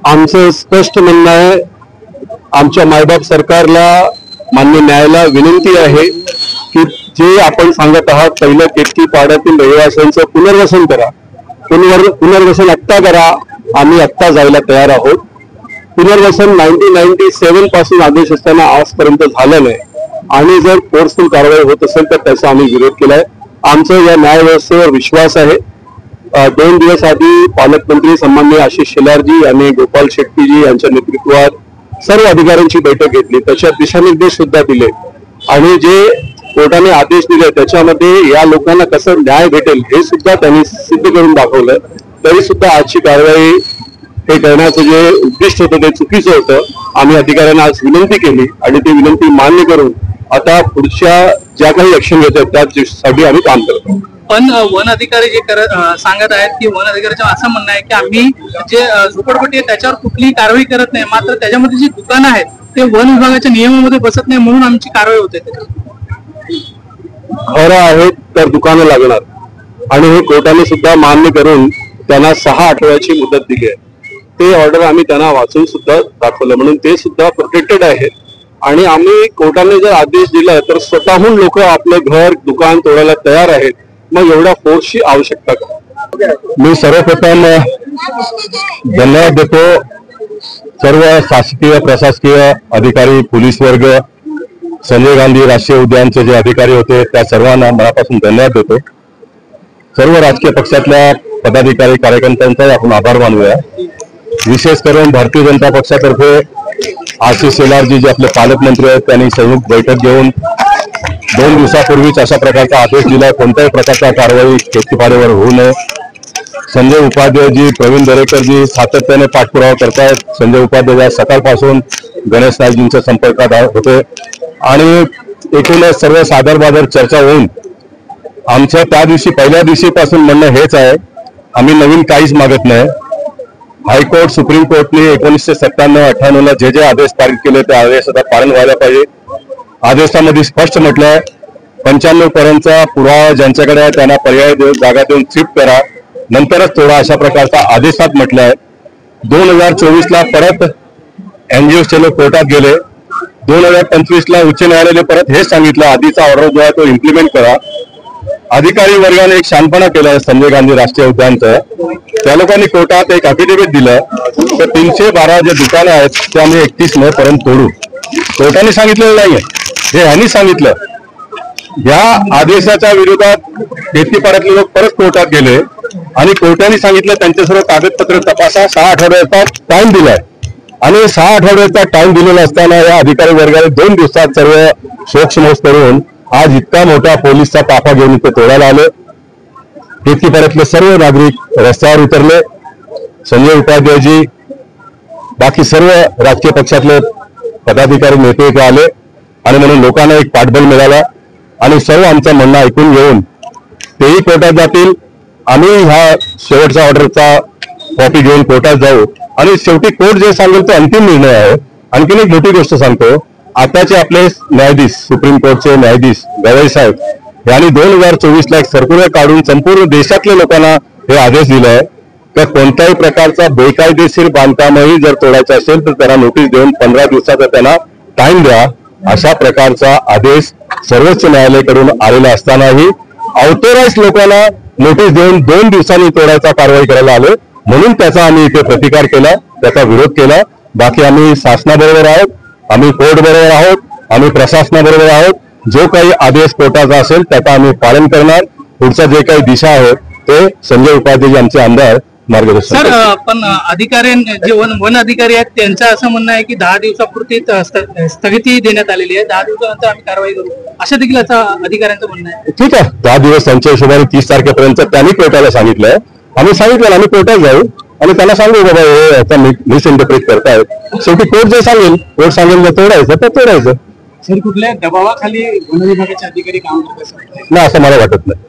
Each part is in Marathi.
आमचं स्पष्ट म्हणणं आहे, आमच्या मायबाप सरकारला, मान्य न्यायालयाला विनंती आहे की जे आपण सांगत आहात पहिलं केतकी पाड्यातील रहिवाशांचं पुनर्वसन करा, पुनर्वसन आत्ता करा. आम्ही आत्ता जायला तयार आहोत. पुनर्वसन 1997 पासून आदेश असताना आजपर्यंत झालं नाही आणि जर फोर्सफुल कारवाई होत असेल तर त्याचा आम्ही विरोध केलाय. आमचं या न्यायव्यवस्थेवर विश्वास आहे. 2 दिवस आधी पालकमंत्री सन्माननीय आशिष शेलारजी आणि गोपाल शेट्टीजी यांच्या नेतृत्वात सर्व अधिकाऱ्यांची बैठक घेतली, त्याच्यात दिशानिर्देश सुद्धा दिले आणि जे कोर्टाने आदेश दिले त्याच्यामध्ये या लोकांना कसं न्याय भेटेल हे सुद्धा त्यांनी सिद्ध करून दाखवलं. तरी सुद्धा आजची कारवाई हे करण्याचं जे उद्दिष्ट होतं ते चुकीचं होतं. आम्ही अधिकाऱ्यांना आज विनंती केली आणि ती विनंती मान्य करून आता पुढच्या ज्या काही ऍक्शन घेतात त्यासाठी आम्ही काम करतो. पण वन अधिकारी जे सांगत आहेत की वन अधिकाऱ्याचं असं म्हणणं आहे की आम्ही जे झोपडपट्टी आहे त्याच्यावर कुठलीही कारवाई करत नाही, मात्र त्याच्यामध्ये जी दुकानं आहेत ते वन विभागाच्या नियमामध्ये बसत नाही म्हणून आमची कारवाई होते. खरं आहे तर दुकानं लागणार आणि हे कोर्टाने सुद्धा मान्य करून त्यांना 6 आठवड्याची मुदत दिली आहे. ते ऑर्डर आम्ही त्यांना वाचून सुद्धा दाखवलं म्हणून ते सुद्धा प्रोटेक्टेड आहेत. आणि आम्ही कोर्टाने जर आदेश दिला तर स्वतःहून लोक आपलं घर दुकान तोडायला तयार आहेत. मग एवढ्या फोर्सची आवश्यकता का? मी सर्वप्रथम धन्यवाद देतो सर्व शासकीय प्रशासकीय अधिकारी, पोलीस वर्ग, संजय गांधी राष्ट्रीय उद्यानचे जे अधिकारी होते त्या सर्वांना मनापासून धन्यवाद देतो. सर्व राजकीय पक्षातल्या पदाधिकारी कार्यकर्त्यांचा आपण आभार मानूया. विशेष करून भारतीय जनता पक्षातर्फे आशिष शेलारजी जे आपले पालकमंत्री आहेत त्यांनी संयुक्त बैठक घेऊन 2 दिवसापूर्वीच अशा प्रकारचा आदेश दिला, कोणत्याही प्रकारच्या कारवाई केतकीपाड्यावर होऊ नये. संजय उपाध्यायजी, प्रवीण दरेकरजी सातत्याने पाठपुरावा करतायत. संजय उपाध्याय सकाळपासून गणेश नाईकजींच्या संपर्कात होते आणि एकूणच सर्व सादर बादर चर्चा होऊन आमच्या त्या दिवशी पहिल्या दिवशीपासून म्हणणं हेच आहे, आम्ही नवीन काहीच मागत नाही. हायकोर्ट, सुप्रीम कोर्टने 1997-98 ला जे आदेश पारित केले त्या आदेशाचा पालन व्हायला पाहिजे. आदेशामध्ये स्पष्ट म्हटलंय 95 पर्यंतचा पुरावा ज्यांच्याकडे आहे त्यांना पर्याय जागा देऊन शिफ्ट करा, नंतरच तोडा, अशा प्रकारचा आदेशात म्हटलंय. 2024 ला परत एनजीओचे लोक कोर्टात गेले. 2025 ला उच्च न्यायालयाने परत हेच सांगितलं, आधीचा ऑर्डर जो आहे तो इम्प्लिमेंट करा. अधिकारी वर्गाने एक शहाणपणा केलाय संजय गांधी राष्ट्रीय उद्यानचं. त्या लोकांनी कोर्टात एक अफिडेव्हिट दिलं तर 312 जे दुकानं आहेत ते आम्ही 31 मे पर्यंत तोडू. कोर्टाने सांगितलेलं नाहीये, हे ह्यांनी सांगितलं. या आदेशाच्या विरोधात केतकीपाड्यातले लोक परत कोर्टात गेले आणि कोर्टाने सांगितलं त्यांचे सर्व कागदपत्र तपासा, 6 आठवड्याचा टाइम दिलाय आणि 6 आठवड्याचा टाइम दिलेला असताना या अधिकारी वर्गाने 2 दिवसात सर्व शोकसमोस करून आज इतका मोठा पोलीसचा ताफा घेऊन इथे तोडायला आले. केतकीपाड्यातले सर्व नागरिक रस्त्यावर उतरले. संजय उपाध्यायजी, बाकी सर्व राजकीय पक्षातले पदाधिकारी नेते इथे आले आणि म्हणून लोकांना एक पाठबळ मिळाला आणि सर्व आमचं म्हणणं ऐकून घेऊन तेही कोर्टात जातील. आम्ही ह्या शेवटच्या ऑर्डरचा कॉपी घेऊन कोर्टात जाऊ आणि शेवटी कोर्ट जे सांगेल तो अंतिम निर्णय आहे. आणखीन एक मोठी गोष्ट सांगतो, आताचे आपले न्यायाधीश, सुप्रीम कोर्टचे न्यायाधीश गवई साहेब यांनी 2024 ला एक सर्क्युलर काढून संपूर्ण देशातल्या लोकांना हे आदेश दिलाय की कोणत्याही प्रकारचा बेकायदेशीर बांधकामही जर तोडायचं असेल तर त्यांना नोटीस देऊन 15 दिवसाचा त्यांना टाइम द्या. अशा प्रकारचा आदेश सर्वोच्च न्यायालयाकडून आलेला असतानाही ऑथोराइज लोकांना नोटीस देऊन 2 दिवसांनी तोडायचा कारवाई करायला आले, म्हणून त्याचा आम्ही इथे प्रतिकार केला, त्याचा विरोध केला. बाकी आम्ही शासनाबरोबर आहोत, आम्ही कोर्ट बरोबर आहोत, आम्ही प्रशासनाबरोबर आहोत. जो काही आदेश कोर्टाचा असेल त्याचा आम्ही पालन करणार. पुढचा जे काही दिशा आहे ते संजय उपाध्याय आमचे आमदार मार्गदर्शन. सर, पण अधिकारी जे वन अधिकारी आहेत त्यांचं असं म्हणणं आहे की 10 दिवसापुरती स्थगिती देण्यात आलेली आहे, 10 दिवसानंतर आम्ही कारवाई करू, असं देखील अधिकाऱ्यांचं म्हणणं आहे. ठीक आहे, 10 दिवस त्यांच्या हिशोबाने 30 तारखेपर्यंत त्यांनी कोर्टाला सांगितलंय. आम्ही सांगितलं आम्ही कोर्टात जाऊ आणि त्यांना सांगू बाबा हे आता मिसइंटरप्रेट करतायत. शेवटी कोर्ट जे सांगेल, कोर्ट सांगेल जर तोडायचं तर तोडायचं. सर, कुठल्या दबावाखाली वन विभागाचे अधिकारी काम करत असतात नाही असं मला वाटत नाही.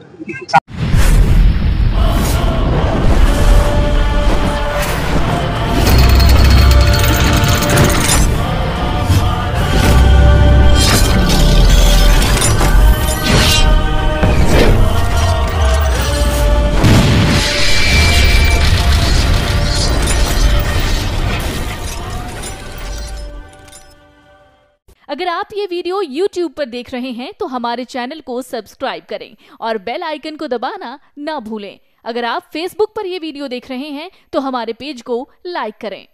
अगर आप ये वीडियो YouTube पर देख रहे हैं तो हमारे चैनल को सब्सक्राइब करें और बेल आइकन को दबाना ना भूलें। अगर आप Facebook पर ये वीडियो देख रहे हैं तो हमारे पेज को लाइक करें।